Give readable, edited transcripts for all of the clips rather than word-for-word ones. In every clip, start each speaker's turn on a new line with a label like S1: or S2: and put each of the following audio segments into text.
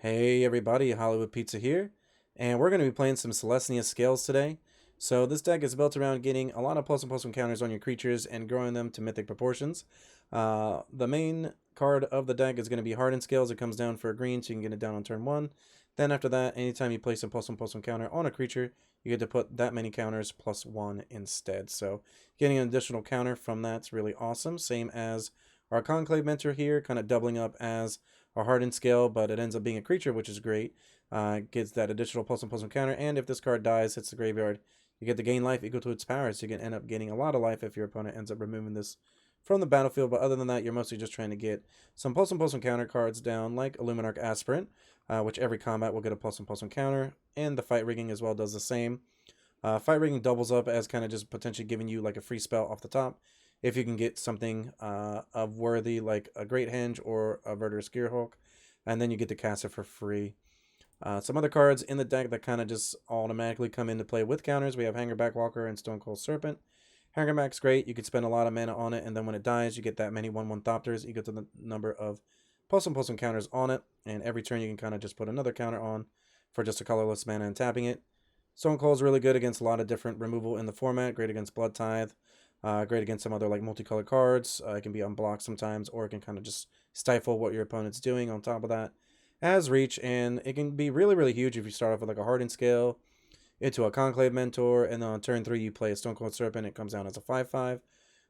S1: Hey everybody, Hollywoodpizza here, and we're going to be playing some Selesnya scales today. So this deck is built around getting a lot of plus encounters on your creatures and growing them to mythic proportions. The main card of the deck is going to be Hardened Scales. It comes down for a green, so you can get it down on turn 1. Then after that, anytime you place a plus encounter on a creature, you get to put that many counters +1 instead. So getting an additional counter from that's really awesome. Same as our Conclave Mentor here, kind of doubling up as a Hardened Scale, but it ends up being a creature, which is great. Gets that additional plus encounter, and if this card dies, hits the graveyard, you get to gain life equal to its power, so you can end up gaining a lot of life if your opponent ends up removing this from the battlefield. But other than that, you're mostly just trying to get some plus encounter cards down, like Illuminarch Aspirant, which every combat will get a plus encounter, and the Fight Rigging as well does the same. Fight Rigging doubles up as kind of just potentially giving you like a free spell off the top, if you can get something of worthy, like a Great Henge or a Verdurous Gearhulk, and then you get to cast it for free. Some other cards in the deck that kind of just automatically come into play with counters. We have Hangerback Walker and Stone Cold Serpent. Hangerback's great. You can spend a lot of mana on it, and then when it dies, you get that many 1/1 Thopters. You get to the number of plus counters on it, and every turn you can kind of just put another counter on for just a colorless mana and tapping it. Stone Cold is really good against a lot of different removal in the format. Great against Blood Tithe. Great against some other like multicolored cards. It can be unblocked sometimes, or it can kind of just stifle what your opponent's doing. On top of that, it has reach, and it can be really huge if you start off with like a Hardened Scale into a Conclave Mentor, and then on turn 3 you play a Stone Cold Serpent. It comes down as a 5/5.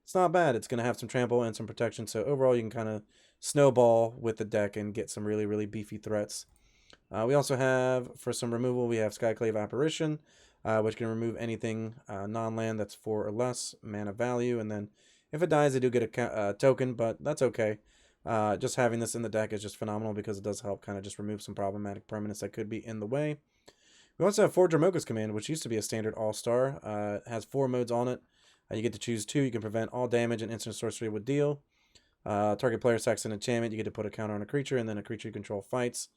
S1: It's not bad. It's going to have some trample and some protection, so overall you can kind of snowball with the deck and get some really beefy threats. We also have, for some removal, we have Skyclave Apparition, which can remove anything non-land that's 4 or less mana value, and then if it dies, they do get a token, but that's okay. Just having this in the deck is just phenomenal because it does help kind of just remove some problematic permanents that could be in the way. We also have Forge Dromoka's Command, which used to be a standard all-star. Has 4 modes on it. You get to choose 2. You can prevent all damage and instant sorcery would deal. Target player sacks an enchantment. You get to put a counter on a creature, and then a creature you control fights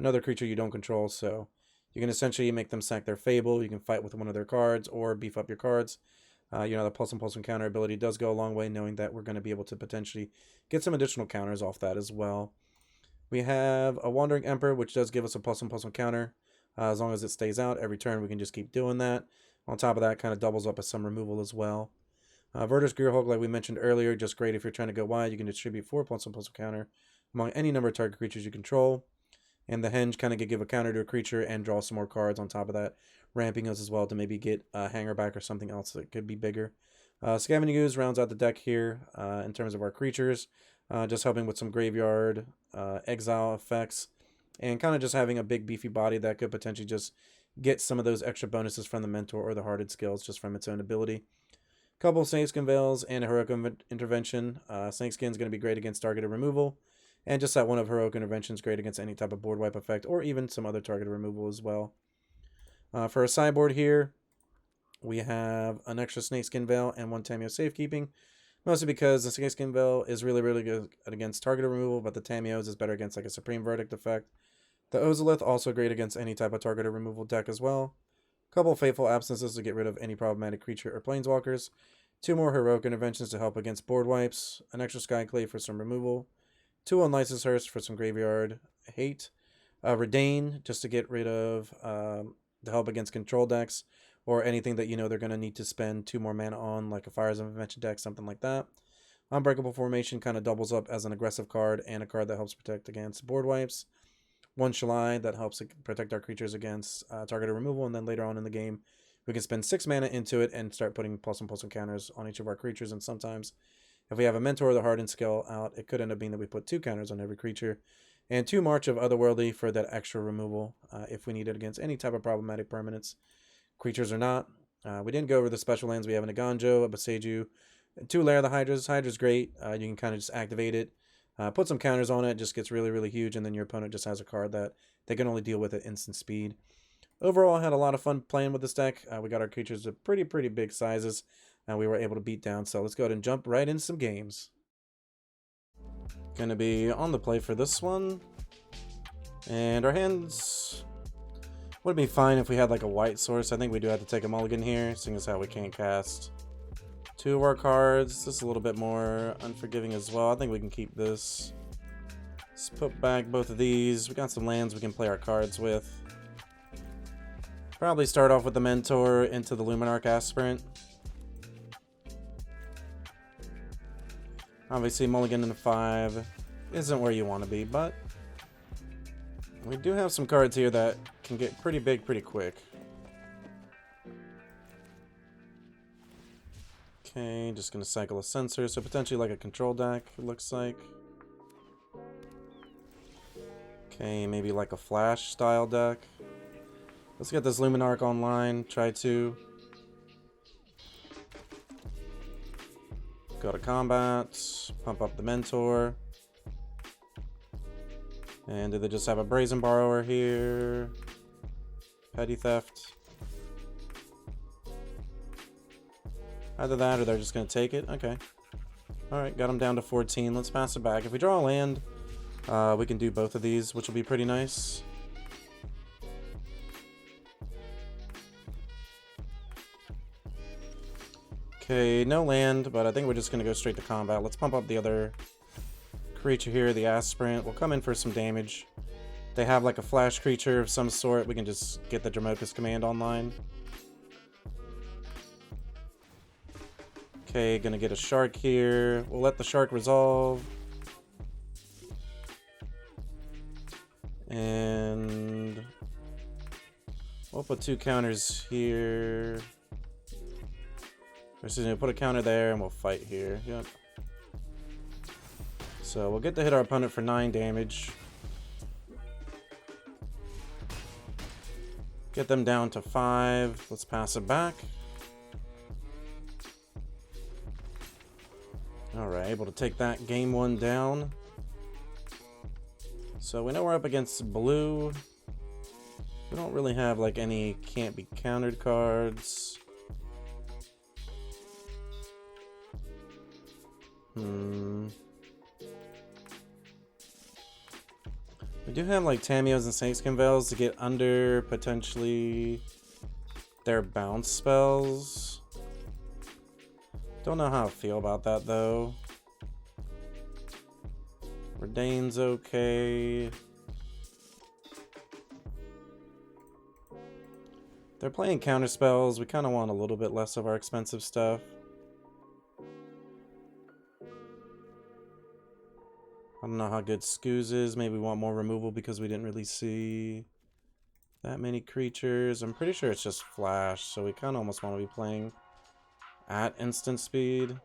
S1: another creature you don't control, so you can essentially make them sack their Fable. You can fight with one of their cards or beef up your cards. The plus encounter ability does go a long way, knowing that we're going to be able to potentially get some additional counters off that as well. We have a Wandering Emperor, which does give us a plus encounter. As long as it stays out every turn, we can just keep doing that. On top of that, kind of doubles up as some removal as well. Verdurous Gearhulk, like we mentioned earlier, just great if you're trying to go wide. You can distribute 4 plus encounter among any number of target creatures you control. And the Henge kind of give a counter to a creature and draw some more cards on top of that, ramping us as well to maybe get a Hangerback or something else that could be bigger. Scavenging Ooze rounds out the deck here in terms of our creatures, just helping with some graveyard exile effects, and kind of just having a big beefy body that could potentially just get some of those extra bonuses from the Mentor or the Hardened Scales just from its own ability. Couple Snakeskin Veils and a Heroic Intervention. Snakeskin is going to be great against targeted removal. And just that one of Heroic Intervention is great against any type of board wipe effect, or even some other targeted removal as well. For a sideboard here, we have an extra Snakeskin Veil and 1 Tamiyo Safekeeping. Mostly because the Snakeskin Veil is really good against targeted removal, but the Tamiyos is better against like a Supreme Verdict effect. The Ozolith also great against any type of targeted removal deck as well. Couple Fateful Absences to get rid of any problematic creature or planeswalkers. 2 more Heroic Interventions to help against board wipes. An extra Skyclave for some removal. 2 Unlicensed Hearse for some graveyard hate. Redain, just to get rid of the help against control decks, or anything that you know they're going to need to spend 2 more mana on, like a Fires of Invention deck, something like that. Unbreakable Formation kind of doubles up as an aggressive card and a card that helps protect against board wipes. 1 Shalai that helps protect our creatures against targeted removal, and then later on in the game, we can spend 6 mana into it and start putting plus counters on each of our creatures, and sometimes if we have a Mentor or the Hardened Scale out, it could end up being that we put 2 counters on every creature. And 2 March of Otherworldly for that extra removal if we need it against any type of problematic permanents, creatures or not. We didn't go over the special lands. We have an Aganjo, a Boseiju, 2 Lair of the Hydras. Hydra's great. You can kind of just activate it, put some counters on it, just gets really huge, and then your opponent just has a card that they can only deal with at instant speed. Overall, I had a lot of fun playing with this deck. We got our creatures to pretty big sizes, and we were able to beat down. So let's go ahead and jump right into some games. Gonna be on the play for this one. And our hands would be fine if we had like a white source. I think we do have to take a mulligan here, seeing as how we can't cast 2 of our cards. This is a little bit more unforgiving as well. I think we can keep this. Let's put back both of these. We got some lands we can play our cards with. Probably start off with the Mentor into the Luminarch Aspirant. Obviously, mulligan into 5 isn't where you want to be, but we do have some cards here that can get pretty big pretty quick. Okay, just going to cycle a Sensor, so potentially like a control deck, it looks like. Okay, maybe like a Flash style deck. Let's get this Luminarch online, try to. Go to combat, pump up the Mentor. And do they just have a Brazen Borrower here? Petty Theft. Either that or they're just going to take it. Okay. Alright, got them down to 14. Let's pass it back. If we draw a land, we can do both of these, which will be pretty nice. Okay, no land, but I think we're just going to go straight to combat. Let's pump up the other creature here, the Aspirant. We'll come in for some damage. They have like a flash creature of some sort. We can just get the Dromoka's command online. Okay, gonna get a Shark here. We'll let the Shark resolve. And we'll put 2 counters here. We're just gonna put a counter there and we'll fight here. Yep. So we'll get to hit our opponent for 9 damage. Get them down to 5. Let's pass it back. Alright, able to take that game 1 down. So we know we're up against blue. We don't really have like any can't be countered cards. We do have like Tamios and Snakeskin Veils to get under potentially their bounce spells. Don't know how I feel about that though. Redain's okay. They're playing counter spells. We kind of want a little bit less of our expensive stuff. I don't know how good Skooz is. Maybe we want more removal because we didn't really see that many creatures. I'm pretty sure it's just Flash, so we kind of almost want to be playing at instant speed.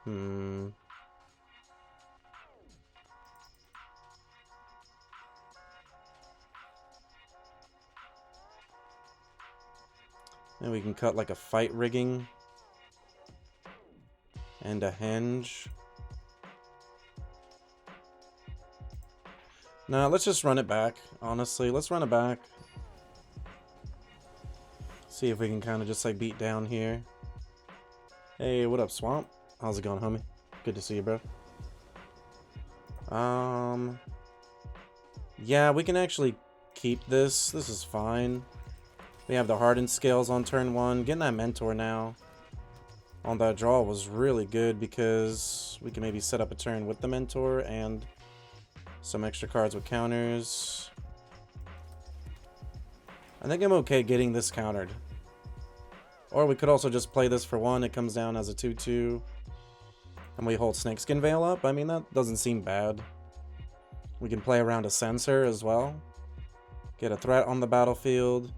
S1: And we can cut like a fight rigging. And a Henge. Nah, let's just run it back. Honestly, let's run it back. See if we can kind of just like beat down here. Hey, what up, Swamp? How's it going, homie? Good to see you, bro. Yeah, we can actually keep this. This is fine. We have the Hardened Scales on turn 1. Getting that Mentor now on that draw was really good because we can maybe set up a turn with the Mentor and some extra cards with counters. I think I'm okay getting this countered. Or we could also just play this for 1. It comes down as a 2/2. And we hold Snakeskin Veil up. I mean, that doesn't seem bad. We can play around a Censor as well. Get a threat on the battlefield.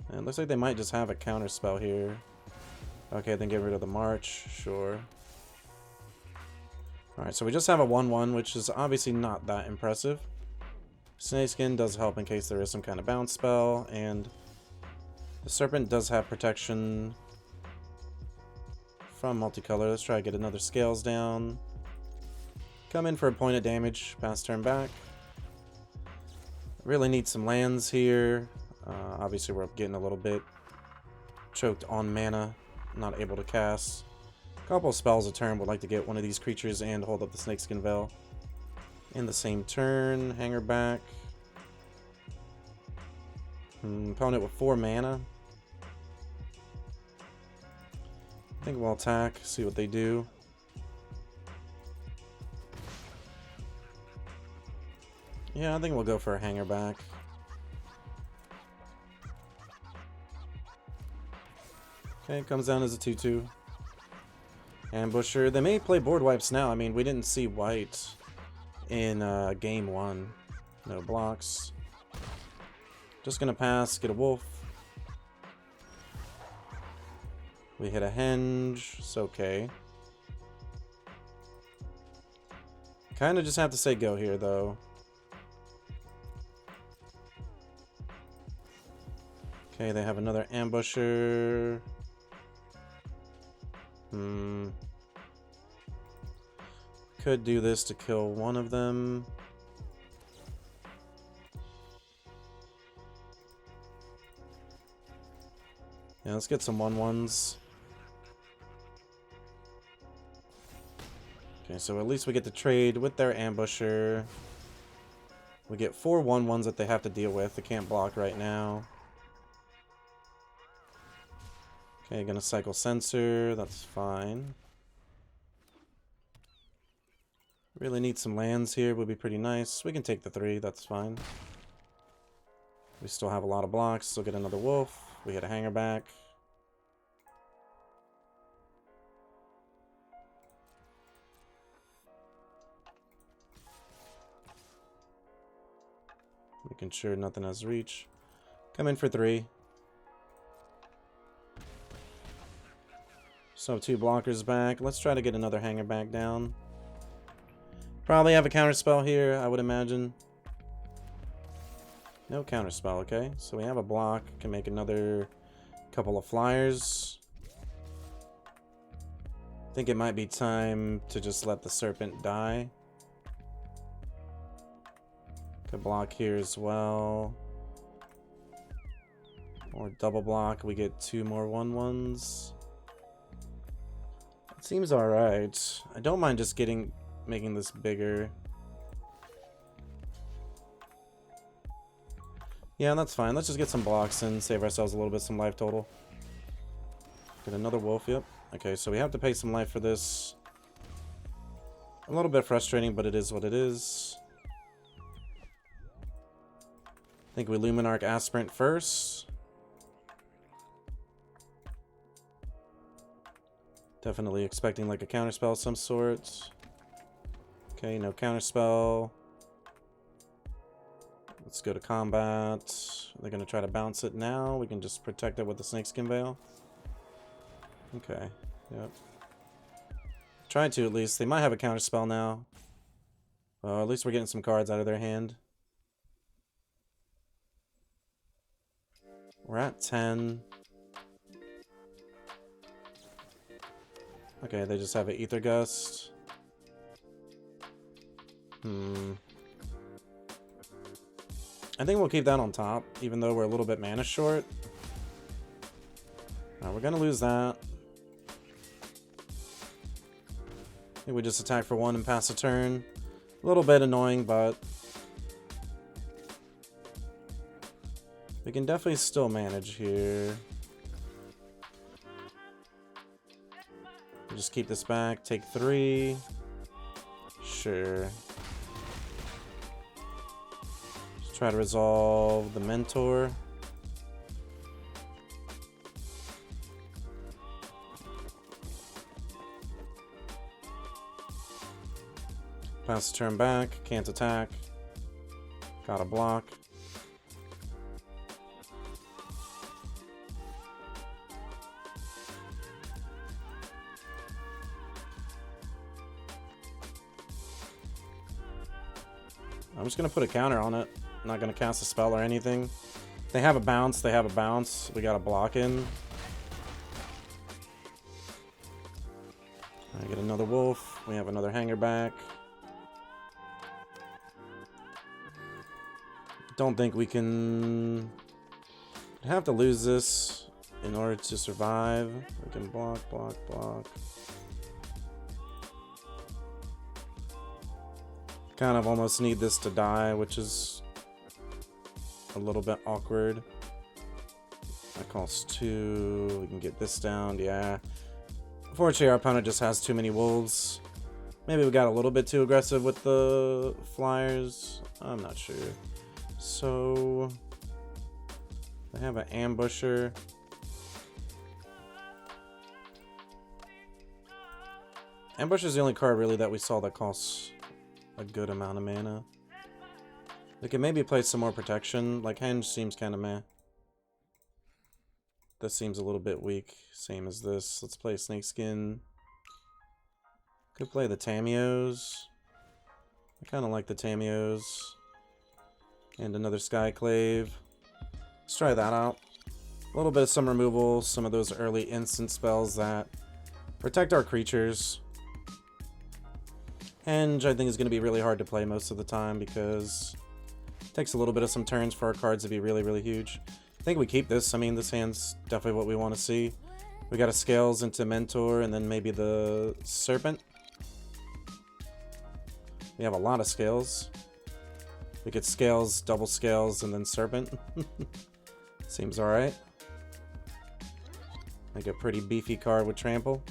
S1: And it looks like they might just have a counter spell here. Okay, then get rid of the March. Sure. Alright, so we just have a 1/1, which is obviously not that impressive. Snakeskin does help in case there is some kind of bounce spell, and the Serpent does have protection from multicolor. Let's try to get another Scales down. Come in for a point of damage, pass turn back. Really need some lands here. Obviously we're getting a little bit choked on mana, not able to cast. A couple of spells a turn. Would like to get one of these creatures and hold up the Snakeskin Veil in the same turn. Hanger back. Opponent with 4 mana. I think we'll attack, see what they do. Yeah, I think we'll go for a hanger back. Okay, it comes down as a 2/2. Ambusher. They may play board wipes now. I mean, we didn't see white in game 1. No blocks. Just gonna pass, get a wolf. We hit a henge. It's okay. Kind of just have to say go here, though. Okay, they have another ambusher. Could do this to kill one of them. Yeah, let's get some 1/1s. Okay, so at least we get to trade with their ambusher. We get 4 1/1s that they have to deal with. They can't block right now. Okay, gonna cycle sensor. That's fine. Really need some lands here. Would be pretty nice. We can take the 3. That's fine. We still have a lot of blocks. Still get another wolf. We hit a hanger back. Making sure nothing has reach. Come in for 3. So 2 blockers back. Let's try to get another hanger back down. Probably have a counterspell here, I would imagine. No counterspell, okay. So we have a block. Can make another couple of flyers. I think it might be time to just let the serpent die. Could block here as well. Or double block. We get 2 more 1/1s. It seems alright. I don't mind just making this bigger. Yeah, that's fine. Let's just get some blocks and save ourselves a little bit, some life total. Get another wolf, yep. Okay, so we have to pay some life for this. A little bit frustrating, but it is what it is. I think we Luminarch Aspirant first. Definitely expecting like a counterspell of some sort. Okay, no counterspell. Let's go to combat. They're going to try to bounce it now. We can just protect it with the Snakeskin Veil. Okay, yep. Try to at least. They might have a counterspell now. Well, at least we're getting some cards out of their hand. We're at 10. Okay, they just have an Ether Gust. I think we'll keep that on top, even though we're a little bit mana short. We're gonna lose that. I think we just attack for 1 and pass a turn. A little bit annoying, but we can definitely still manage here. We'll just keep this back, take 3. Sure. Let's try to resolve the Mentor. Pass the turn back, can't attack. Got a block. I'm just gonna put a counter on it. I'm not gonna cast a spell or anything. They have a bounce, they have a bounce. We got a block in. I get another wolf. We have another hanger back. Don't think we can have to lose this in order to survive. We can block, block, block. Kind of almost need this to die, which is a little bit awkward. That costs 2. We can get this down, yeah. Unfortunately, our opponent just has too many wolves. Maybe we got a little bit too aggressive with the flyers. I'm not sure. So they have an ambusher. Ambush is the only card really that we saw that costs a good amount of mana. We could maybe play some more protection. Like Henge seems kind of meh. This seems a little bit weak. Same as this. Let's play Snakeskin. Could play the Tamios. I kind of like the Tamios. And another Skyclave. Let's try that out. A little bit of some removal. Some of those early instant spells that protect our creatures. Henge, I think, is going to be really hard to play most of the time because it takes a little bit of some turns for our cards to be really, really huge. I think we keep this. I mean, this hand's definitely what we want to see. We got a Scales into Mentor and then maybe the Serpent. We have a lot of Scales. We get Scales, double Scales, and then Serpent. Seems alright. Like a pretty beefy card with Trample.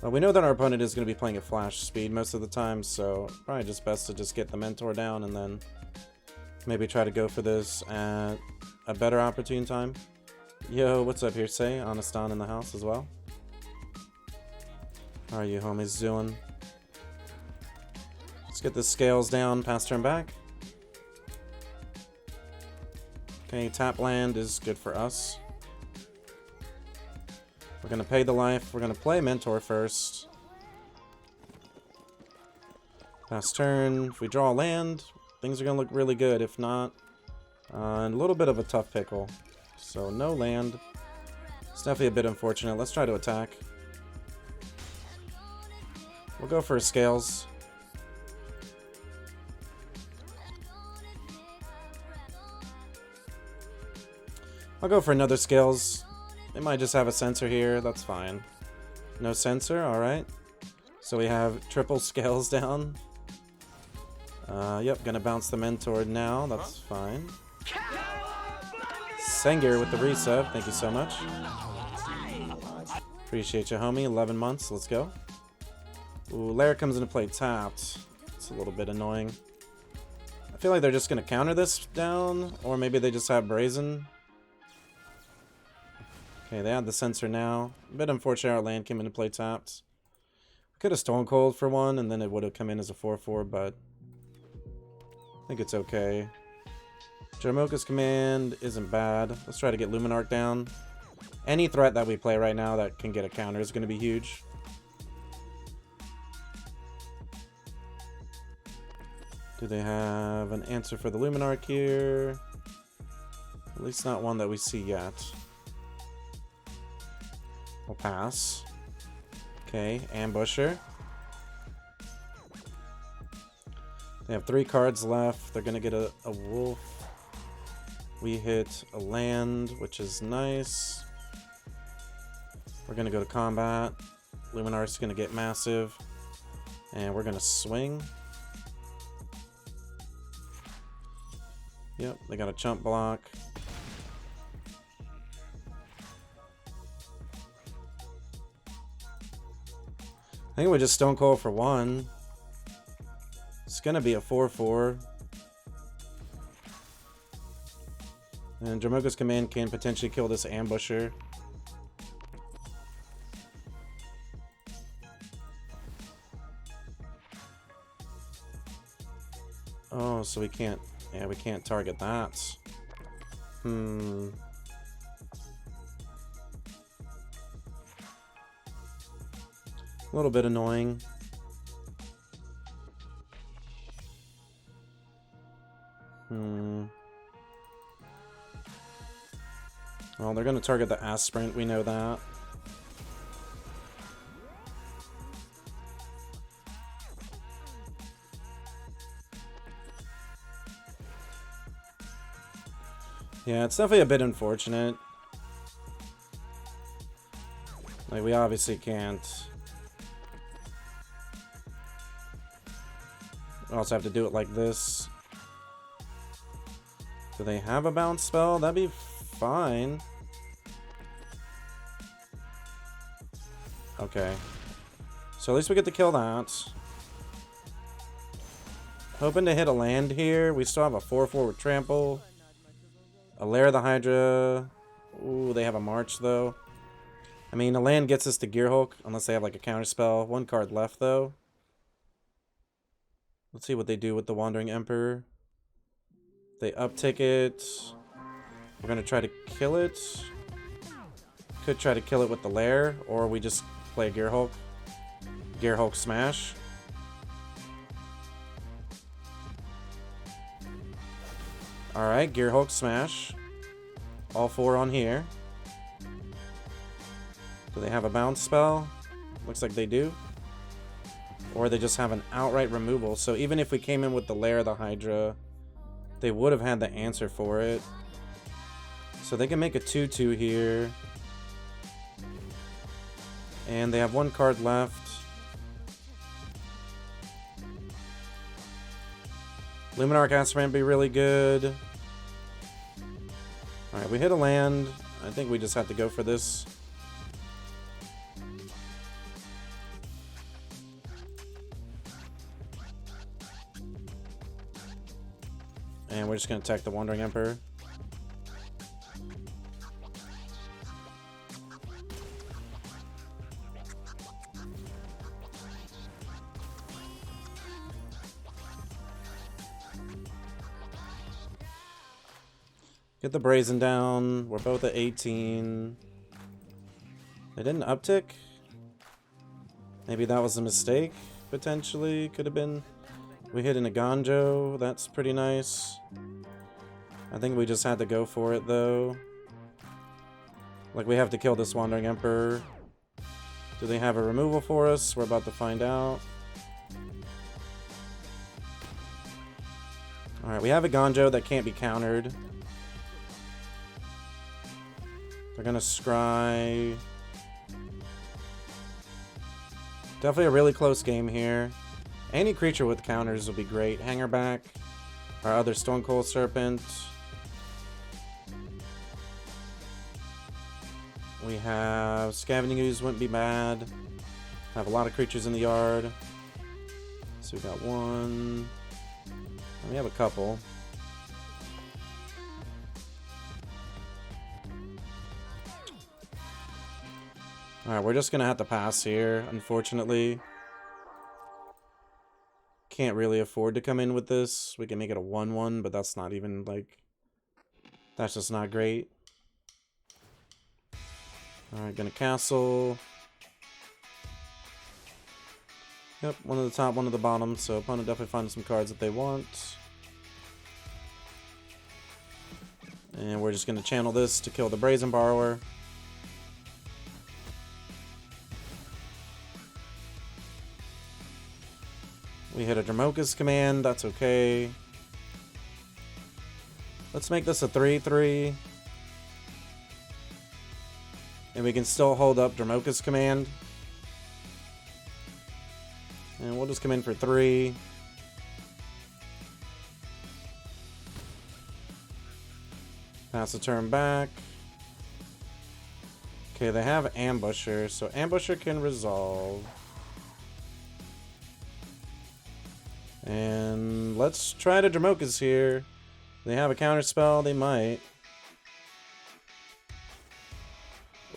S1: Well, we know that our opponent is going to be playing at flash speed most of the time, so probably just best to just get the Mentor down and then maybe try to go for this at a better opportune time. Yo, what's up here, Say? Honeston in the house as well. How are you homies doing? Let's get the Scales down, pass turn back. Okay, tap land is good for us. We're going to pay the life. We're going to play Mentor first. Pass turn. If we draw a land, things are going to look really good. If not, a little bit of a tough pickle. So no land. It's definitely a bit unfortunate. Let's try to attack. We'll go for Scales. I'll go for another Scales. They might just have a Censor here. That's fine. No Censor. Alright. So we have triple Scales down. Yep, gonna bounce the Mentor now. That's fine. Sengir with the reset. Thank you so much. Appreciate you, homie. 11 months. Let's go. Ooh, Lair comes into play tapped. It's a little bit annoying. I feel like they're just gonna counter this down. Or maybe they just have Brazen. Okay, they had the Censor now. A bit unfortunate our land came into play tapped. Could have Stone Cold for one, and then it would have come in as a 4/4, but I think it's okay. Jarmoka's command isn't bad. Let's try to get Luminarch down. Any threat that we play right now that can get a counter is going to be huge. Do they have an answer for the Luminarch here? At least not one that we see yet. We'll pass. Okay, Ambusher. They have 3 cards left. They're going to get a wolf. We hit a land, which is nice. We're going to go to combat. Luminarch's going to get massive. And we're going to swing. Yep, they got a chump block. I think we just Stone Cold for 1. It's gonna be a 4/4. And Jarmoka's command can potentially kill this Ambusher. Oh, so we can't... Yeah, we can't target that. A little bit annoying. Well, they're going to target the Ass Sprint, we know that. Yeah, it's definitely a bit unfortunate. Like, we obviously can't. We also have to do it like this. Do they have a bounce spell? That'd be fine. Okay. So at least we get to kill that. Hoping to hit a land here. We still have a 4/4 with trample. A Lair of the Hydra. Ooh, they have a March though. I mean, a land gets us to Gear Hulk, unless they have like a counter spell. One card left though. Let's see what they do with the Wandering Emperor. They uptick it. We're gonna try to kill it. Could try to kill it with the Lair, or we just play Gear Hulk. Gear Hulk smash. Alright, Gear Hulk smash. All 4 on here. Do they have a bounce spell? Looks like they do. Or they just have an outright removal. So even if we came in with the Lair of the Hydra, they would have had the answer for it. So they can make a 2/2 here. And they have 1 card left. Luminarch Aspirant would be really good. Alright, we hit a land. I think we just have to go for this. And we're just going to attack the Wandering Emperor. Get the Brazen down. We're both at 18. They didn't uptick? Maybe that was a mistake, potentially. Could have been. We hit an Aganjo. That's pretty nice. I think we just had to go for it, though. Like, we have to kill this Wandering Emperor. Do they have a removal for us? We're about to find out. Alright, we have a Aganjo that can't be countered. They're gonna scry. Definitely a really close game here. Any creature with counters will be great. Hangerback. Our other Stone Cold Serpent. We have Scavenging Ooze, wouldn't be bad. Have a lot of creatures in the yard. So we got 1. And we have a couple. Alright, we're just gonna have to pass here, unfortunately. Can't really afford to come in with this. We can make it a 1/1, but that's not even, like... That's just not great. Alright, gonna castle. Yep, one at the top, one at the bottom, so opponent definitely finding some cards that they want. And we're just gonna channel this to kill the Brazen Borrower. We hit a Dromoka's command, that's okay. Let's make this a 3/3. And we can still hold up Dromoka's command. And we'll just come in for 3. Pass the turn back. Okay, they have Ambusher, so Ambusher can resolve. And let's try to Dromoka's here. They have a counter spell, they might.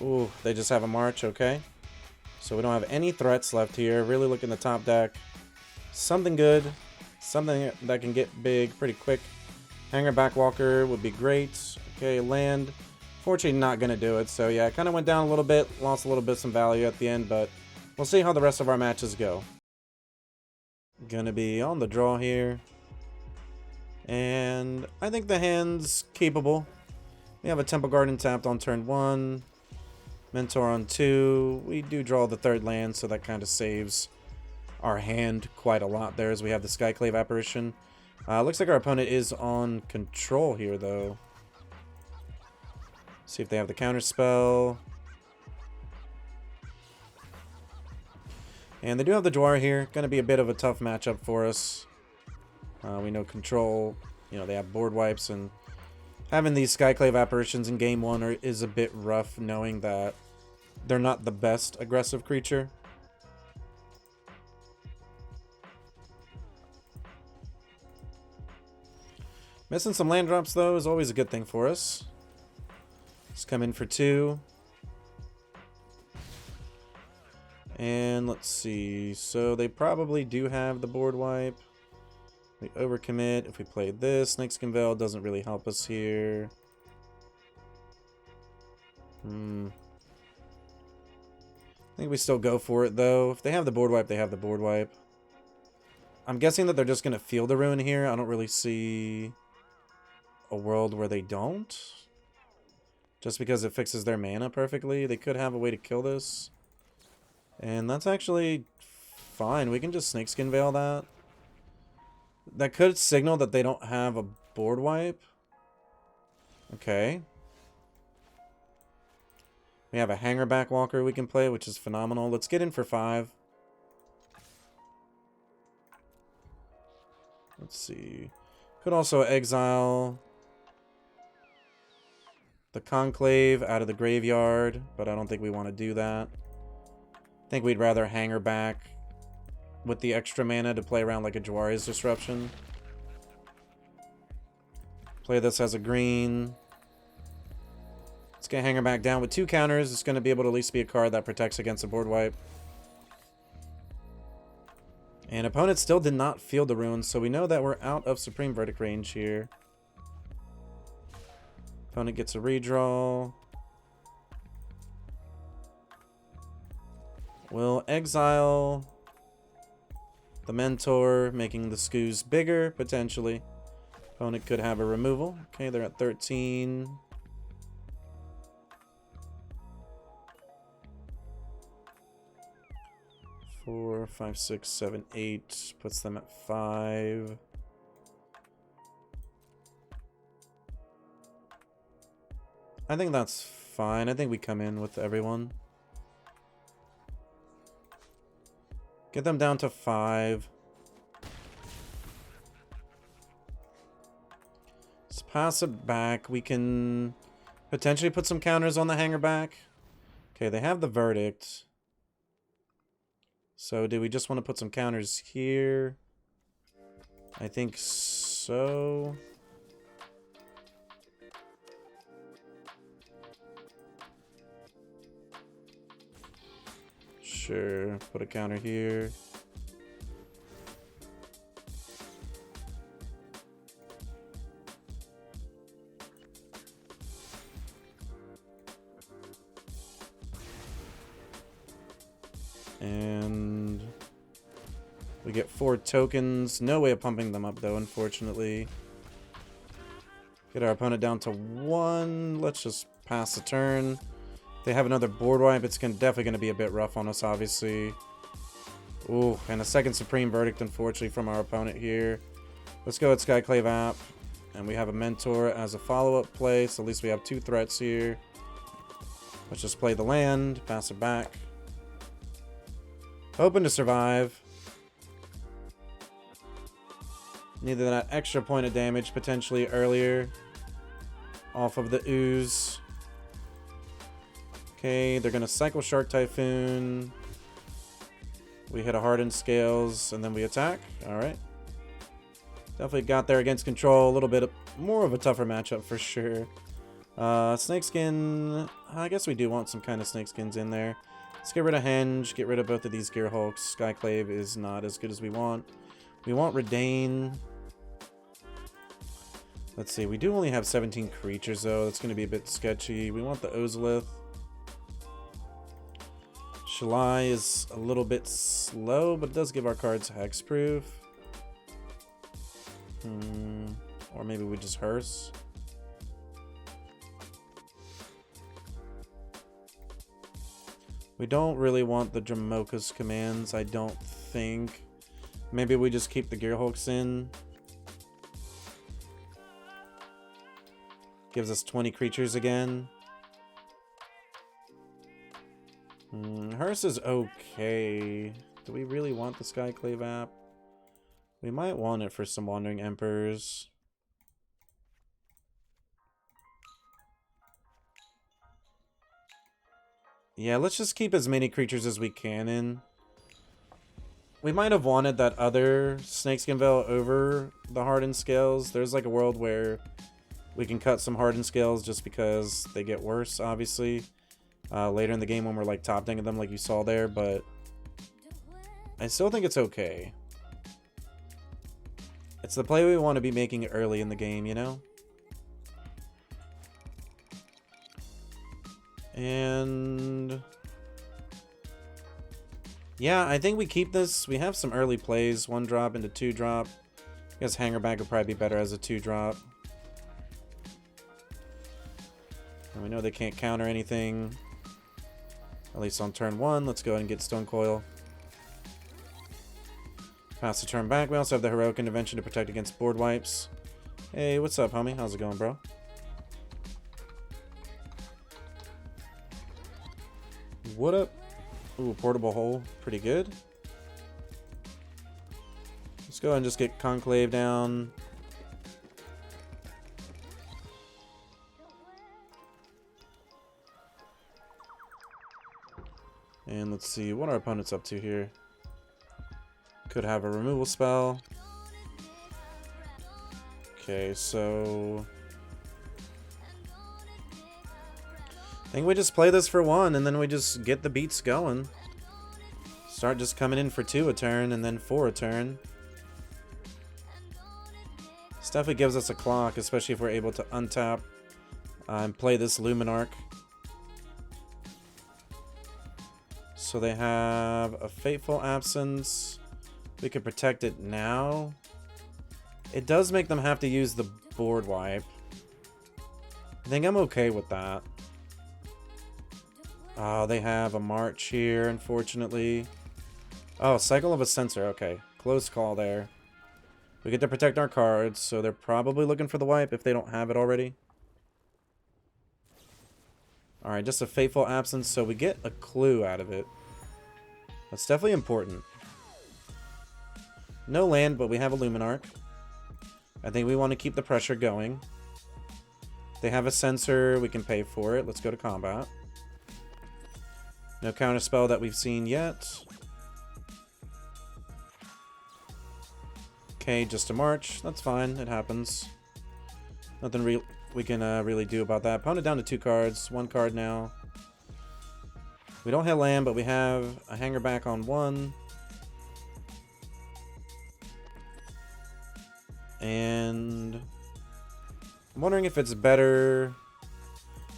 S1: Ooh, they just have a March, okay. So we don't have any threats left here. Really look in the top deck. Something good. Something that can get big pretty quick. Hanger Backwalker would be great. Okay, land. Fortunately not going to do it. So yeah, it kind of went down a little bit. Lost a little bit some value at the end, but we'll see how the rest of our matches go. Gonna be on the draw here. And I think the hand's capable. We have a Temple Garden tapped on turn 1. Mentor on 2. We do draw the 3rd land, so that kind of saves our hand quite a lot there as we have the Skyclave Apparition. Looks like our opponent is on control here, though. See if they have the counter spell. And they do have the Dwar here. Going to be a bit of a tough matchup for us. We know control, you know, they have board wipes, and having these Skyclave Apparitions in game 1 is a bit rough, knowing that they're not the best aggressive creature. Missing some land drops, though, is always a good thing for us. Let's come in for 2. And let's see. So they probably do have the board wipe. We overcommit. If we play this, Snakeskin Veil doesn't really help us here. I think we still go for it, though. If they have the board wipe, they have the board wipe. I'm guessing that they're just going to feel the ruin here. I don't really see a world where they don't. Just because it fixes their mana perfectly. They could have a way to kill this. And that's actually fine. We can just Snakeskin Veil that. That could signal that they don't have a board wipe. Okay. We have a Hangerback Walker we can play, which is phenomenal. Let's get in for 5. Let's see. Could also exile the Conclave out of the graveyard, but I don't think we want to do that. I think we'd rather Hangerback with the extra mana to play around like a Jawari's Disruption. Play this as a green. Let's get Hangerback down with 2 counters. It's going to be able to at least be a card that protects against a board wipe. And opponent still did not field the runes, so we know that we're out of Supreme Verdict range here. Opponent gets a redraw. We'll exile the Mentor, making the Skoos bigger, potentially. Opponent could have a removal. Okay, they're at 13. Four, 5, 6, 7, 8. Puts them at 5. I think that's fine. I think we come in with everyone. Get them down to 5. Let's pass it back. We can potentially put some counters on the Hangerback. Okay, they have the Verdict. So do we just want to put some counters here? I think so. Sure, put a counter here. And we get 4 tokens. No way of pumping them up, though, unfortunately. Get our opponent down to 1. Let's just pass the turn. If they have another board wipe, it's definitely going to be a bit rough on us, obviously. Ooh, and a second Supreme Verdict, unfortunately, from our opponent here. Let's go with Skyclave App. And we have a Mentor as a follow-up play, so at least we have 2 threats here. Let's just play the land, pass it back. Hoping to survive. Needed that extra point of damage potentially earlier. Off of the ooze. Okay, they're going to cycle Shark Typhoon. We hit a Hardened Scales, and then we attack. Alright. Definitely got there against control. A little bit more of a tougher matchup for sure. Snakeskin. I guess we do want some kind of Snakeskins in there. Let's get rid of Henge. Get rid of both of these Gear Hulks. Skyclave is not as good as we want. We want Redain. Let's see. We do only have 17 creatures, though. That's going to be a bit sketchy. We want the Ozolith. Shalai is a little bit slow, but it does give our cards hexproof. Or maybe we just Hearse. We don't really want the Dramoka's commands, I don't think. Maybe we just keep the Gearhulks in. Gives us 20 creatures again. Hearse is okay. Do we really want the Skyclave app? We might want it for some Wandering Emperors. Yeah, let's just keep as many creatures as we can in. we might have wanted that other Snakeskin Veil over the Hardened Scales. There's like a world where we can cut some Hardened Scales just because they get worse, obviously, later in the game when we're like top decking them like you saw there, but I still think it's okay. It's the play we want to be making early in the game, you know? And yeah, I think we keep this. We have some early plays, 1-drop into 2-drop. I guess Hangerback would probably be better as a 2-drop. And we know they can't counter anything, at least on turn 1. Let's go ahead and get Stone Coil. Pass the turn back. We also have the Heroic Intervention to protect against board wipes. Hey, what's up, homie? How's it going, bro? What up? Ooh, Portable Hole. Pretty good. Let's go ahead and just get Conclave down. And let's see what our opponent's up to here. Could have a removal spell. Okay, so I think we just play this for 1 and then we just get the beats going. Start just coming in for 2 a turn and then 4 a turn. This definitely gives us a clock, especially if we're able to untap and play this Luminarch. So they have a Fateful Absence. We could protect it now. It does make them have to use the board wipe. I think I'm okay with that. Oh, they have a March here, unfortunately. Oh, Cycle of a Censor. Okay, close call there. We get to protect our cards, so they're probably looking for the wipe if they don't have it already. Alright, just a Fateful Absence, so we get a clue out of it. That's definitely important. No land, but we have a Luminarch. I think we want to keep the pressure going. They have a Censor, we can pay for it. Let's go to combat. No counterspell that we've seen yet. Okay, just a March. That's fine, it happens. Nothing we can really do about that. Opponent down to 2 cards, 1 card now. We don't have land, but we have a Hangerback on 1. And I'm wondering if it's better.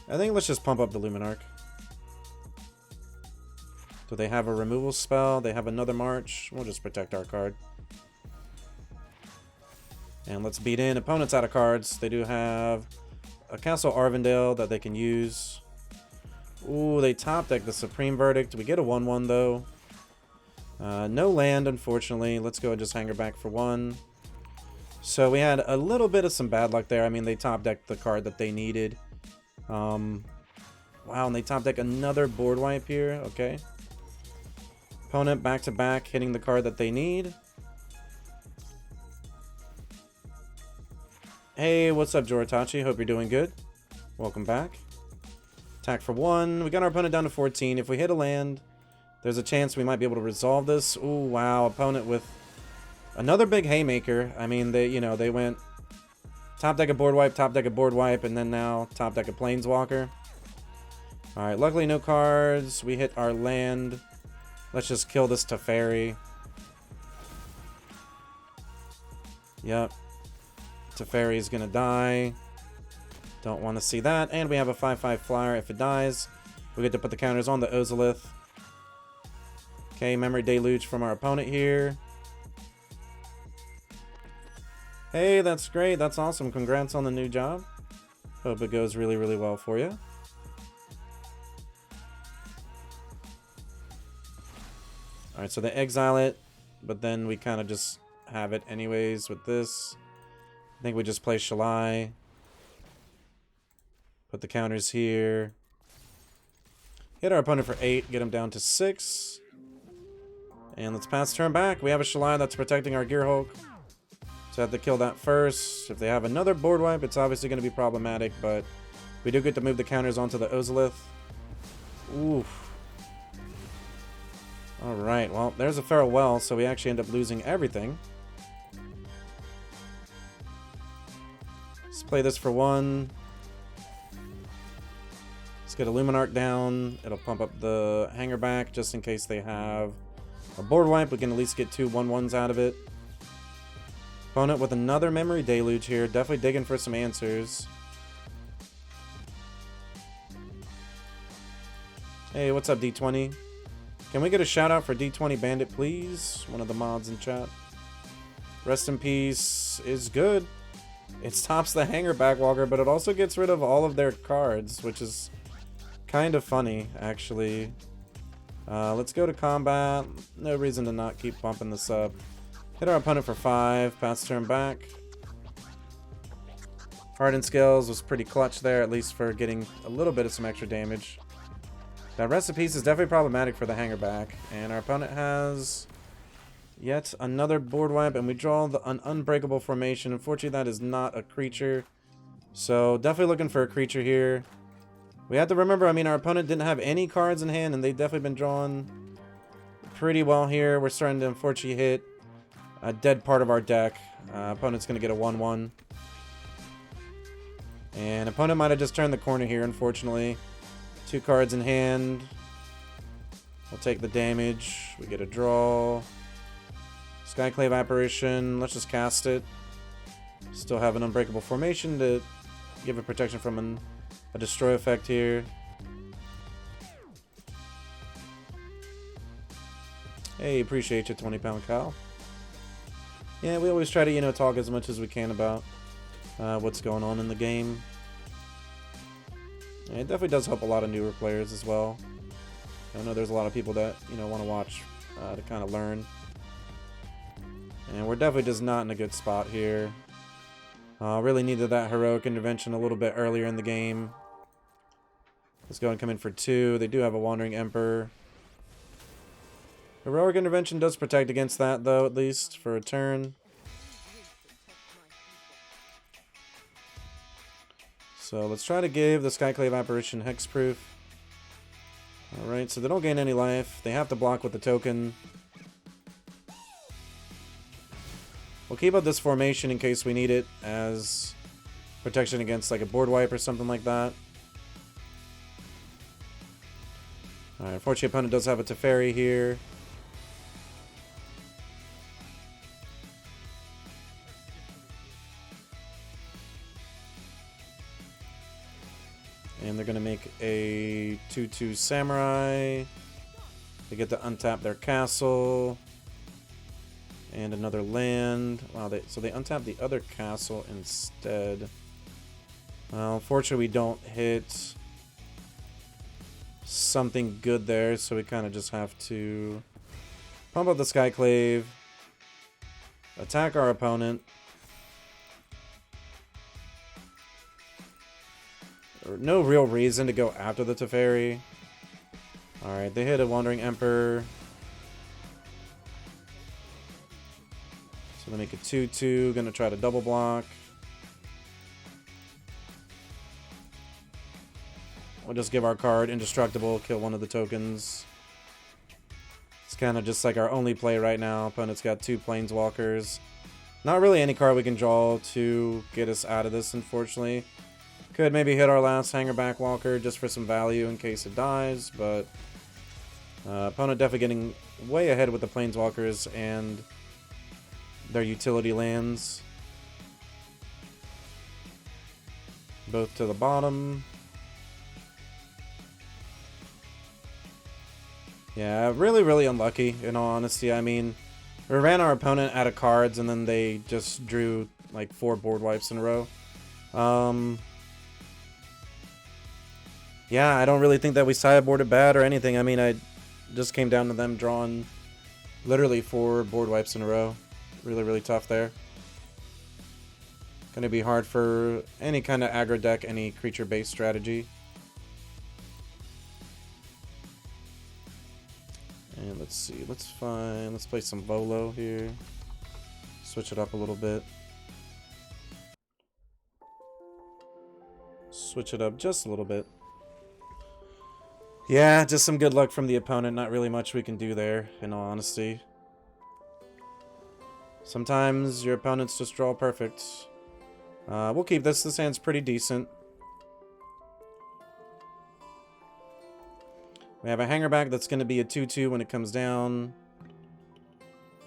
S1: I think let's just pump up the Luminarch. So they have a removal spell. They have another March. We'll just protect our card. And let's beat in. Opponent's out of cards. They do have a Castle Arvindale that they can use. Ooh, they top deck the Supreme Verdict. We get a 1/1 though. No land, unfortunately. Let's go and just hang her back for 1. So we had a little bit of some bad luck there. I mean, they top decked the card that they needed. Wow, and they top deck another board wipe here. Okay. Opponent back to back, hitting the card that they need. Hey, what's up, Joritachi? Hope you're doing good. Welcome back. Attack for 1. We got our opponent down to 14. If we hit a land, there's a chance we might be able to resolve this. Ooh, wow. Opponent with another big haymaker. I mean, they went top deck a board wipe, and then now top deck a planeswalker. Alright, luckily no cards. We hit our land. Let's just kill this Teferi. Yep. Teferi is gonna die. Don't want to see that. And we have a 5/5 flyer. If it dies, we get to put the counters on the Ozolith. Okay, Memory Deluge from our opponent here. Hey, that's great. That's awesome. Congrats on the new job. Hope it goes really, really well for you. Alright, so they exile it, but then we kind of just have it anyways with this. I think we just play Shalai. Put the counters here. Hit our opponent for 8, get him down to 6. And let's pass turn back. We have a Shalai that's protecting our Gearhulk. So I have to kill that first. If they have another board wipe, it's obviously going to be problematic, but we do get to move the counters onto the Ozolith. Oof. Alright, well, there's a farewell, so we actually end up losing everything. Let's play this for one. Let's get a Luminarch down. It'll pump up the hanger back just in case they have a board wipe. We can at least get 2 1/1s out of it. Opponent with another Memory Deluge here. Definitely digging for some answers. Hey, what's up, D20? Can we get a shout out for D20 Bandit, please? One of the mods in chat. Rest in Peace is good. It stops the hanger backwalker, but it also gets rid of all of their cards, which is kind of funny, actually. Let's go to combat. No reason to not keep bumping this up. Hit our opponent for 5. Pass turn back. Hardened Scales was pretty clutch there, at least for getting a little bit of some extra damage. That Rest in Peace is definitely problematic for the hanger back. And our opponent has yet another board wipe, and we draw an Unbreakable Formation. Unfortunately, that is not a creature. So definitely looking for a creature here. We have to remember, I mean, our opponent didn't have any cards in hand, and they've definitely been drawn pretty well here. We're starting to unfortunately hit a dead part of our deck. Opponent's going to get a 1/1. And opponent might have just turned the corner here, unfortunately. 2 cards in hand. We'll take the damage. We get a draw. Skyclave Apparition. Let's just cast it. Still have an Unbreakable Formation to give it protection from a destroy effect here. Hey, appreciate you, 20-pound Kyle. Yeah, we always try to, you know, talk as much as we can about what's going on in the game. And it definitely does help a lot of newer players as well. I know there's a lot of people that, you know, want to watch to kind of learn. And we're definitely just not in a good spot here. Really needed that Heroic Intervention a little bit earlier in the game. Let's go and come in for 2. They do have a Wandering Emperor. Heroic Intervention does protect against that, though, at least for a turn. So let's try to give the Skyclave Apparition Hexproof. Alright, so they don't gain any life. They have to block with the token. We'll keep up this formation in case we need it as protection against like a board wipe or something like that. Alright, unfortunately opponent does have a Teferi here. And they're going to make a 2/2 Samurai. They get to untap their castle. And another land. Wow, so they untap the other castle instead. Well, unfortunately, we don't hit something good there, so we kind of just have to pump up the Skyclave, attack our opponent. No real reason to go after the Teferi. Alright, they hit a Wandering Emperor. So they make a 2/2. Gonna try to double block. We'll just give our card Indestructible, kill one of the tokens. It's kind of just like our only play right now. Opponent's got 2 Planeswalkers. Not really any card we can draw to get us out of this, unfortunately. Could maybe hit our last Hanger Backwalker just for some value in case it dies, but opponent definitely getting way ahead with the Planeswalkers and their utility lands. Both to the bottom. Yeah, really, really unlucky, in all honesty. I mean, we ran our opponent out of cards, and then they just drew, like, 4 board wipes in a row. Yeah, I don't really think that we sideboarded bad or anything. I mean, I just came down to them drawing literally 4 board wipes in a row. Really, really tough there. Gonna be hard for any kind of aggro deck, any creature-based strategy. And let's see, let's play some Volo here. Switch it up a little bit. Switch it up just a little bit. Yeah, just some good luck from the opponent. Not really much we can do there, in all honesty. Sometimes your opponents just draw perfect. We'll keep this. This hand's pretty decent. We have a hangerback that's going to be a 2-2 when it comes down.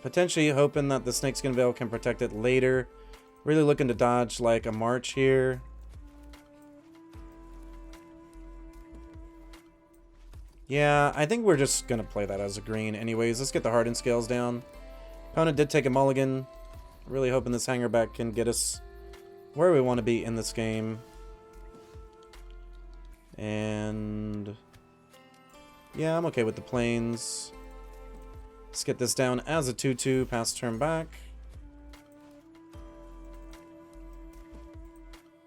S1: Potentially hoping that the Snakeskin Veil can protect it later. Really looking to dodge like a March here. Yeah, I think we're just going to play that as a green anyways. Let's get the Hardened Scales down. Opponent did take a mulligan. Really hoping this hangerback can get us where we want to be in this game. And yeah, I'm okay with the plains. Let's get this down as a 2-2, pass turn back.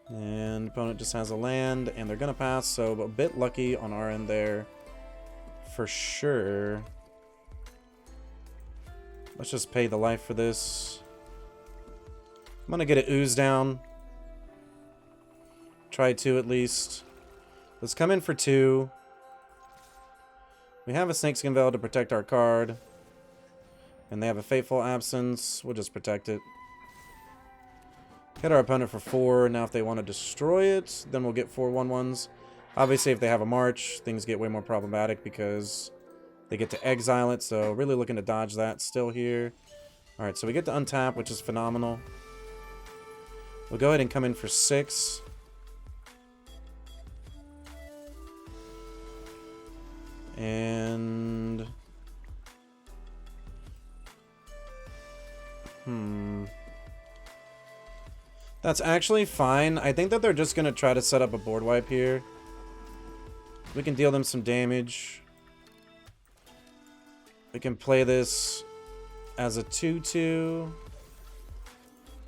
S1: And opponent just has a land, and they're going to pass, so a bit lucky on our end there. For sure. Let's just pay the life for this. I'm going to get it ooze down. Try 2 at least. Let's come in for 2. We have a Snakeskin Veil to protect our card. And they have a Fateful Absence. We'll just protect it. Hit our opponent for 4. Now if they want to destroy it, then we'll get 4 1/1s. Obviously if they have a March, things get way more problematic because they get to exile it. So really looking to dodge that still here. Alright, so we get to untap, which is phenomenal. We'll go ahead and come in for 6. And that's actually fine. I think that they're just going to try to set up a board wipe here. We can deal them some damage. We can play this as a 2-2.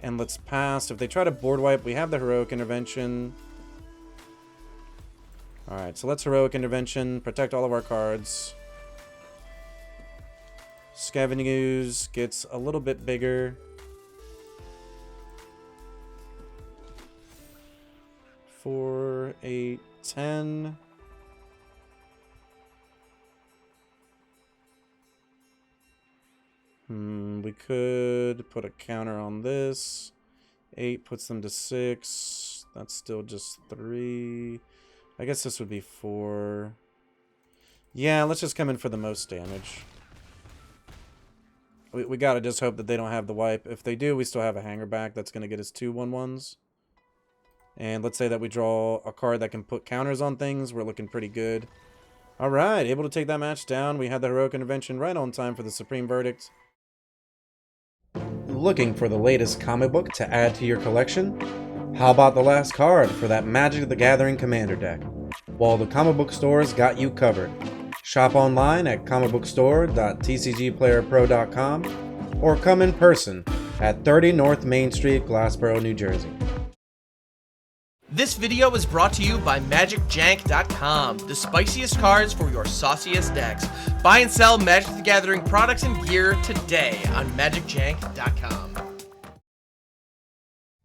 S1: And let's pass. If they try to board wipe, we have the Heroic Intervention. Alright, so let's Heroic Intervention. Protect all of our cards. Scavenging Ooze gets a little bit bigger. 4, 8, 10. We could put a counter on this. 8 puts them to 6. That's still just 3. I guess this would be 4. Yeah, let's just come in for the most damage. We gotta just hope that they don't have the wipe. If they do, we still have a hangerback that's gonna get us 2 1/1s. And let's say that we draw a card that can put counters on things. We're looking pretty good. Alright, able to take that match down. We had the Heroic Intervention right on time for the Supreme Verdict. Looking for the latest comic book to add to your collection? How about the last card for that Magic the Gathering Commander deck? Well, the comic book stores got you covered. Shop online at comicbookstore.tcgplayerpro.com or come in person at 30 North Main Street, Glassboro, New Jersey.
S2: This video is brought to you by MagicJank.com, the spiciest cards for your sauciest decks. Buy and sell Magic the Gathering products and gear today on MagicJank.com.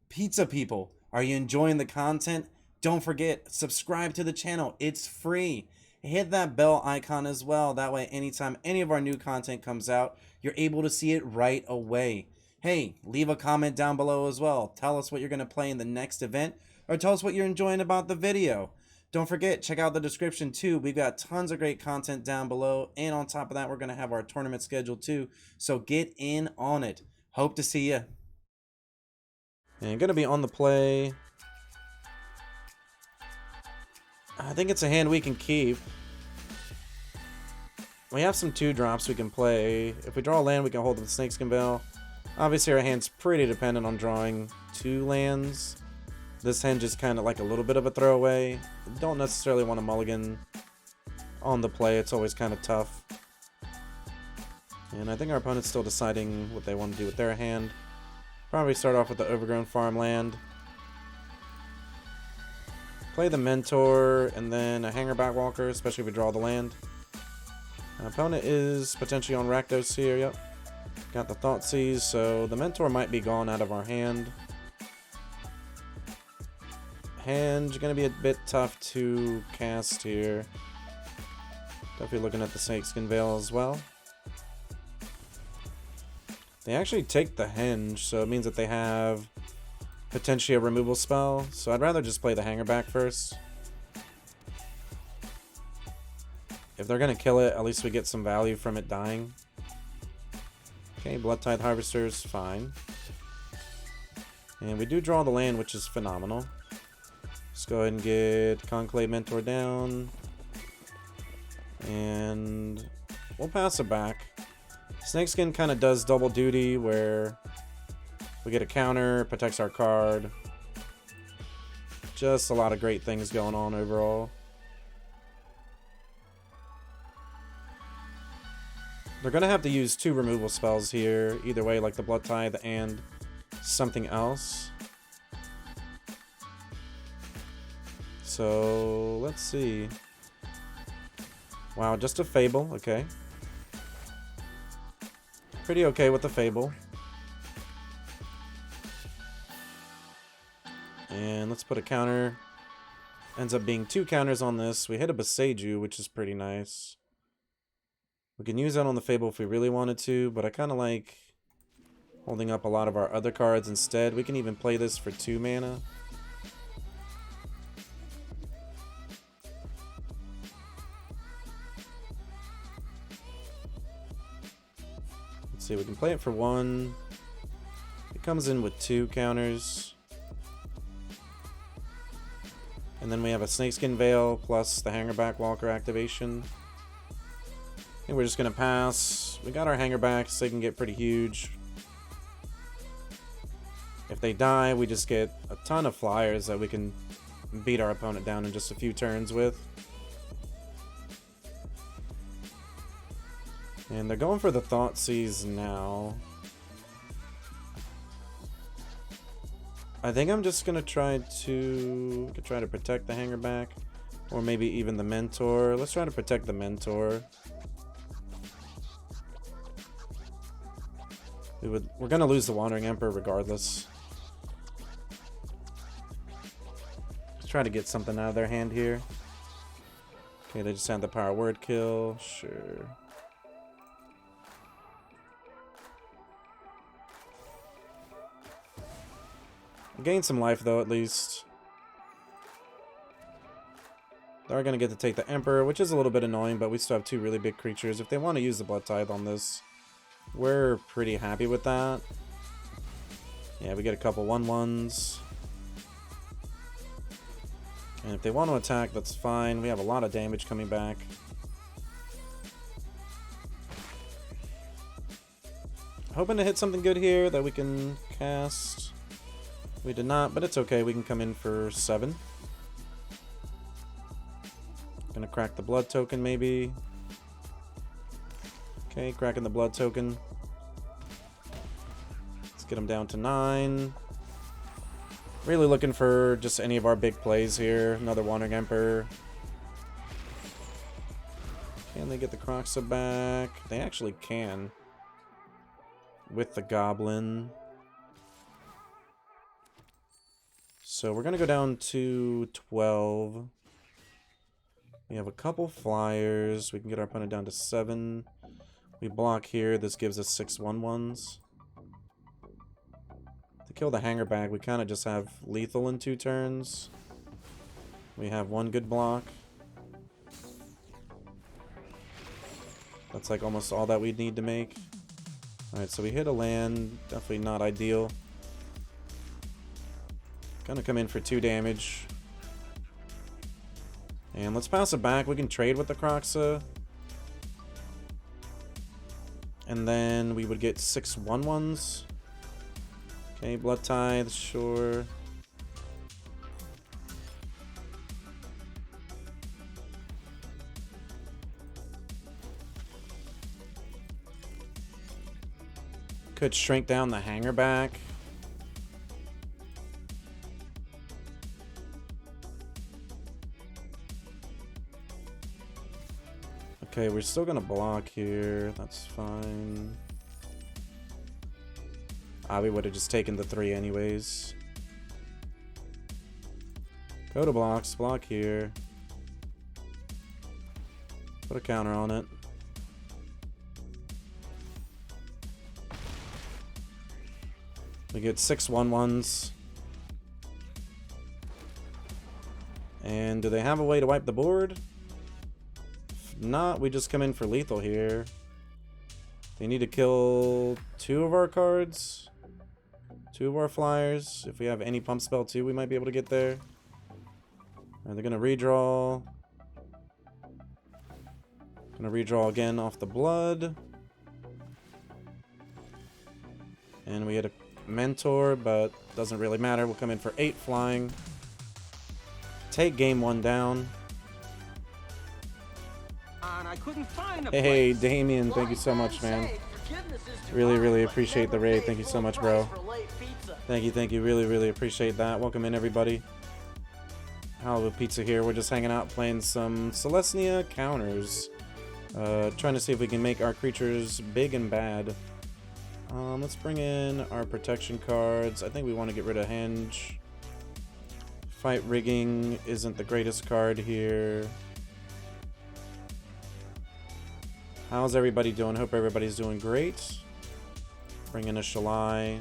S1: Pizza people, are you enjoying the content? Don't forget, subscribe to the channel. It's free. Hit that bell icon as well. That way, anytime any of our new content comes out, you're able to see it right away. Hey, leave a comment down below as well. Tell us what you're going to play in the next event, or tell us what you're enjoying about the video. Don't forget, check out the description too. We've got tons of great content down below. And on top of that, we're going to have our tournament schedule too. So get in on it. Hope to see you. And going to be on the play. I think it's a hand we can keep. We have some 2-drops we can play. If we draw a land, we can hold the Snakeskin Veil. Obviously, our hand's pretty dependent on drawing 2 lands. This hand just kind of like a little bit of a throwaway. Don't necessarily want to mulligan on the play. It's always kind of tough. And I think our opponent's still deciding what they want to do with their hand. Probably start off with the Overgrown Farmland. Play the Mentor and then a Hangerback Walker, especially if we draw the land. Our opponent is potentially on Rakdos here, yep. Got the Thoughtseize, so the Mentor might be gone out of our hand. Hand's gonna be a bit tough to cast here. Definitely looking at the Snakeskin Veil as well. They actually take the Henge, so it means that they have potentially a removal spell. So I'd rather just play the Hangerback first. If they're going to kill it, at least we get some value from it dying. Okay, Blood Tithe Harvester is fine. And we do draw the land, which is phenomenal. Let's go ahead and get Conclave Mentor down. And we'll pass it back. Snakeskin kind of does double duty where we get a counter, protects our card. Just a lot of great things going on overall. They're going to have to use 2 removal spells here. Either way, like the Blood Tithe and something else. So, let's see. Wow, just a Fable. Okay. Pretty okay with the Fable. And let's put a counter. Ends up being 2 counters on this. We hit a Boseiju, which is pretty nice. We can use that on the Fable if we really wanted to, but I kind of like holding up a lot of our other cards instead. We can even play this for 2 mana. Let's see, we can play it for 1. It comes in with 2 counters. And then we have a Snakeskin Veil plus the Hangerback Walker activation. And we're just going to pass. We got our Hangerbacks, so they can get pretty huge. If they die, we just get a ton of flyers that we can beat our opponent down in just a few turns with. And they're going for the Thoughtseize now. I think I'm just going to try to protect the Hangerback. Or maybe even the Mentor. Let's try to protect the Mentor. We're going to lose the Wandering Emperor regardless. Let's try to get something out of their hand here. Okay, they just had the Power Word Kill. Sure. Gain some life though, at least. They're going to get to take the Emperor, which is a little bit annoying, but we still have 2 really big creatures. If they want to use the Blood Tithe on this, we're pretty happy with that. Yeah, we get a couple 1/1s. And if they want to attack, that's fine. We have a lot of damage coming back. Hoping to hit something good here that we can cast. We did not, but it's okay. We can come in for 7. Gonna crack the Blood Token, maybe. Okay, cracking the Blood Token. Let's get him down to 9. Really looking for just any of our big plays here. Another Wandering Emperor. Can they get the Kroxa back? They actually can. With the Goblin. So we're going to go down to 12. We have a couple flyers. We can get our opponent down to 7. We block here. This gives us 6 1/1s. To kill the Hangerback, we kind of just have lethal in 2 turns. We have 1 good block. That's like almost all that we need to make. Alright, so we hit a land. Definitely not ideal. Gonna come in for 2 damage. And let's pass it back. We can trade with the Kroxa. And then we would get 6 1/1s. Okay, Blood Tithe, sure. Could shrink down the Hangerback. Okay, we're still gonna block here. That's fine. We would have just taken the 3 anyways. Go to blocks, block here. Put a counter on it. We get 6 1/1s. And do they have a way to wipe the board? If not, we just come in for lethal here. They need to kill 2 of our cards. 2 of our flyers. If we have any pump spell too, we might be able to get there. They're gonna redraw. Gonna redraw again off the blood. And we had a mentor, but doesn't really matter. We'll come in for 8 flying. Take game 1 down. Hey, Damien, thank you so much, man. Really appreciate the raid. Thank you so much, bro. Thank you. Really appreciate that. Welcome in, everybody. Hollywoodpizza here. We're just hanging out playing some Selesnya counters. Trying to see if we can make our creatures big and bad. Let's bring in our protection cards. I think we want to get rid of Henge. Fight Rigging isn't the greatest card here. How's everybody doing? Hope everybody's doing great. Bring in a Shalai.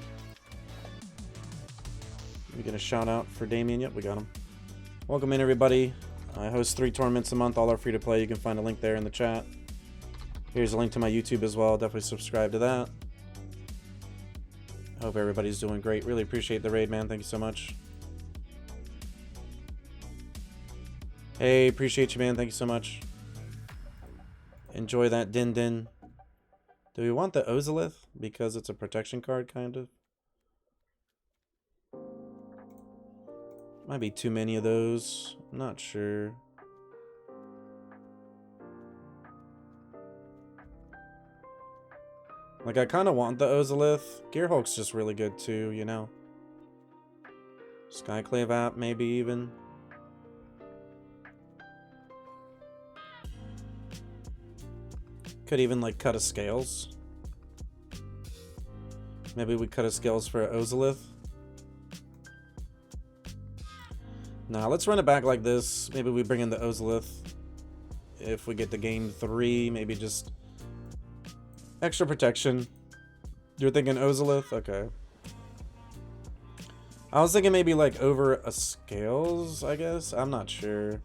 S1: We get a shout out for Damien. Yep, we got him. Welcome in, everybody. I host 3 tournaments a month. All are free to play. You can find a link there in the chat. Here's a link to my YouTube as well. Definitely subscribe to that. Hope everybody's doing great. Really appreciate the raid, man. Thank you so much. Hey, appreciate you, man. Thank you so much. Enjoy that Din Din. Do we want the Ozolith? Because it's a protection card, kind of. Might be too many of those. I'm not sure. Like, I kind of want the Ozolith. Gearhulk's just really good too, you know. Skyclave app, maybe even. Could even, like, cut a Scales. Maybe we cut a Scales for Ozolith. Now, let's run it back like this. Maybe we bring in the Ozolith. If we get to game 3, maybe just extra protection. You're thinking Ozolith? Okay. I was thinking maybe like over a Scales, I guess. I'm not sure.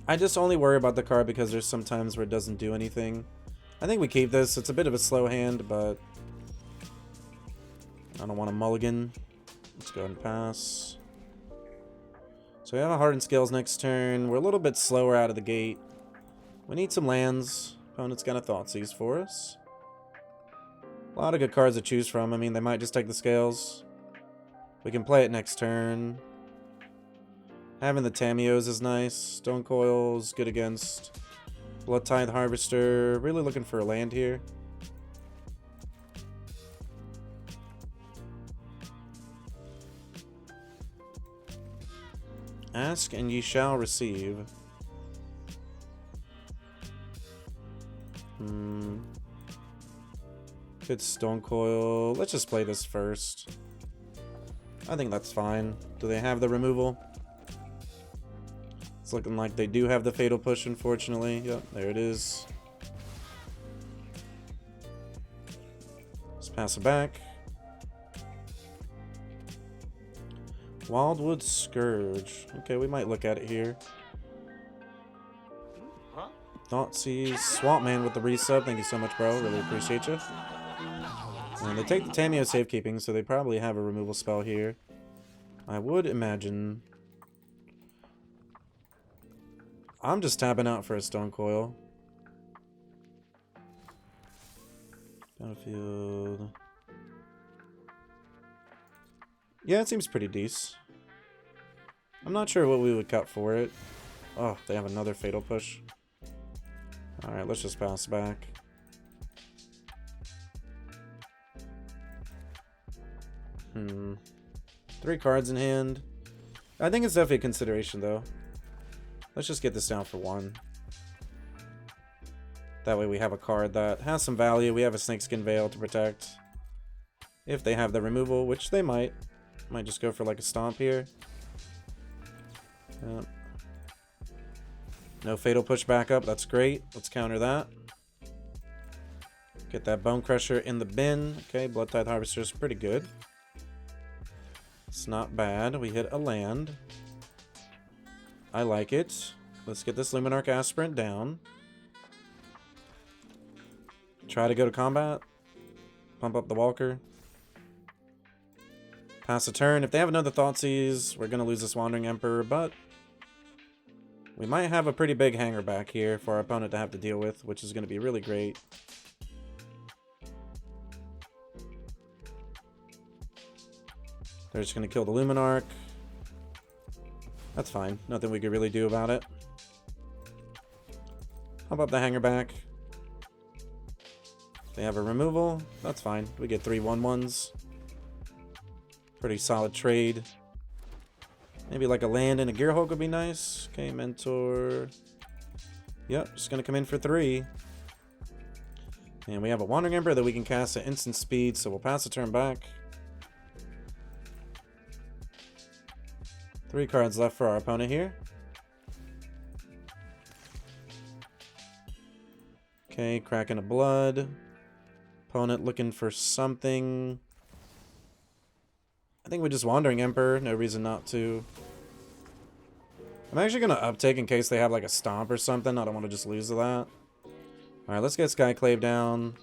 S1: I just only worry about the card because there's some times where it doesn't do anything. I think we keep this. It's a bit of a slow hand, but I don't want a mulligan. Let's go ahead and pass. So we have a Hardened Scales next turn. We're a little bit slower out of the gate. We need some lands. Opponent's got a Thoughtseize for us. A lot of good cards to choose from. I mean, they might just take the Scales. We can play it next turn. Having the Tamios is nice. Stone Coil's good against Blood Tithe Harvester. Really looking for a land here. Ask and ye shall receive. Good Stone Coil. Let's just play this first. I think that's fine. Do they have the removal? It's looking like they do have the Fatal Push, unfortunately. Yep, there it is. Let's pass it back. Wildwood Scourge. Okay, we might look at it here. Thoughtseize. Swamp Man with the resub. Thank you so much, bro. Really appreciate you. And they take the Tamio safekeeping, so they probably have a removal spell here. I would imagine. I'm just tapping out for a Stone Coil. Battlefield. Yeah, it seems pretty decent. I'm not sure what we would cut for it. Oh, they have another Fatal Push. Alright, let's just pass back. Three cards in hand. I think it's definitely a consideration, though. Let's just get this down for 1. That way we have a card that has some value. We have a Snakeskin Veil to protect. If they have the removal, which they might. Might just go for like a stomp here. Yep. No fatal push back up. That's great. Let's counter that. Get that Bone Crusher in the bin. Okay, Blood Tithe Harvester is pretty good. It's not bad. We hit a land. I like it. Let's get this Luminarch Aspirant down. Try to go to combat. Pump up the Walker. Pass a turn. If they have another Thoughtseize, we're going to lose this Wandering Emperor, but we might have a pretty big hanger back here for our opponent to have to deal with, which is going to be really great. They're just going to kill the Luminarch. That's fine. Nothing we could really do about it. Pump up the hanger back. They have a removal. That's fine. We get 3 1/1s. Pretty solid trade. Maybe like a land and a Gearhulk would be nice. Okay, Mentor. Yep, just going to come in for 3. And we have a Wandering Emperor that we can cast at instant speed, so we'll pass a turn back. 3 cards left for our opponent here. Okay, Kraken of Blood. Opponent looking for something. I think we're just Wandering Emperor. No reason not to. I'm actually going to uptake in case they have like a Stomp or something. I don't want to just lose to that. Alright, let's get Skyclave down.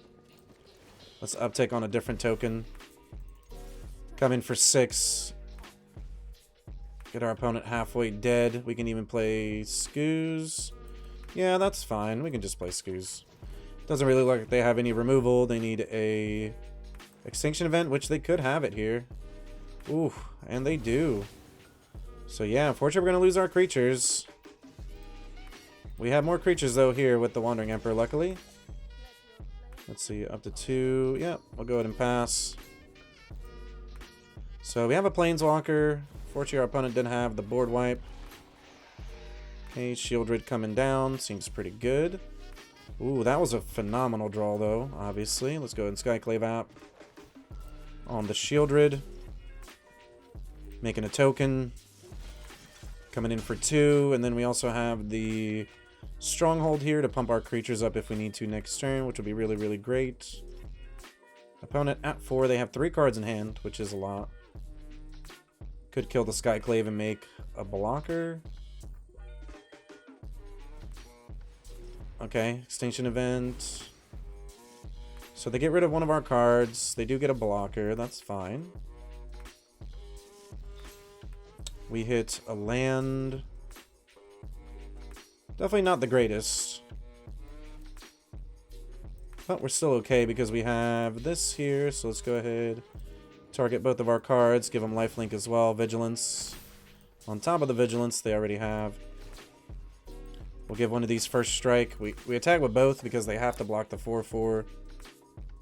S1: Let's uptake on a different token. Come in for 6. Get our opponent halfway dead. We can even play Skoos. Yeah, that's fine. We can just play Skoos. Doesn't really look like they have any removal. They need a Extinction Event, which they could have it here. Ooh, and they do. So yeah, unfortunately we're going to lose our creatures. We have more creatures though here with the Wandering Emperor, luckily. Let's see, up to 2. Yep, we'll go ahead and pass. So we have a Planeswalker. Fortunately, our opponent didn't have the board wipe. Okay, Shieldred coming down. Seems pretty good. Ooh, that was a phenomenal draw, though, obviously. Let's go ahead and Skyclave app on the Shieldred. Making a token. Coming in for 2. And then we also have the Stronghold here to pump our creatures up if we need to next turn, which will be really, really great. Opponent at 4. They have 3 cards in hand, which is a lot. Could kill the Skyclave and make a blocker. Okay, Extinction Event. So they get rid of one of our cards. They do get a blocker. That's fine. We hit a land. Definitely not the greatest. But we're still okay because we have this here. So let's go ahead. Target both of our cards. Give them lifelink as well. Vigilance. On top of the Vigilance they already have. We'll give one of these first strike. We attack with both because they have to block the 4/4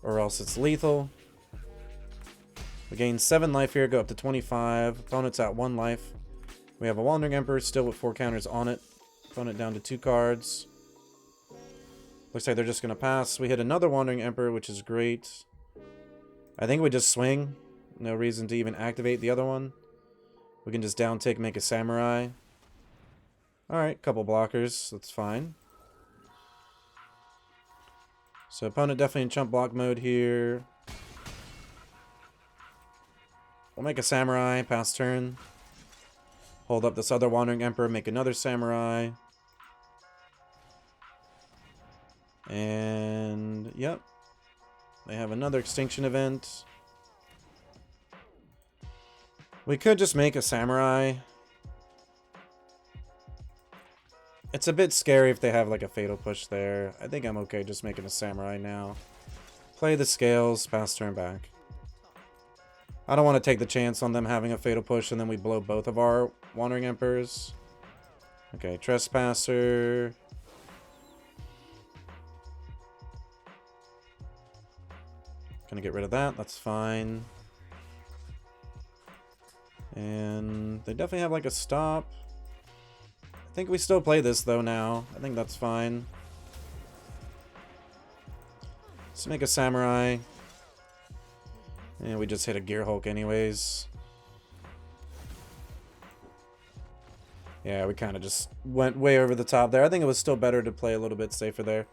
S1: or else it's lethal. We gain 7 life here, go up to 25. Opponent's at 1 life. We have a Wandering Emperor still with 4 counters on it. Opponent down to 2 cards. Looks like they're just going to pass. We hit another Wandering Emperor, which is great. I think we just swing. No reason to even activate the other one. We can just down tick, make a Samurai. Alright, couple blockers. That's fine. So opponent definitely in chump block mode here. We'll make a Samurai, pass turn. Hold up this other Wandering Emperor, make another Samurai. And, yep. They have another Extinction Event. We could just make a Samurai. It's a bit scary if they have like a Fatal Push there. I think I'm okay just making a Samurai now. Play the scales, pass turn back. I don't want to take the chance on them having a Fatal Push and then we blow both of our Wandering Emperors. Okay, Trespasser. Gonna get rid of that, that's fine. And they definitely have like a stop. I think we still play this though now. I think that's fine. Let's make a Samurai. And we just hit a Gearhulk anyways. Yeah, we kind of just went way over the top there. I think it was still better to play a little bit safer there.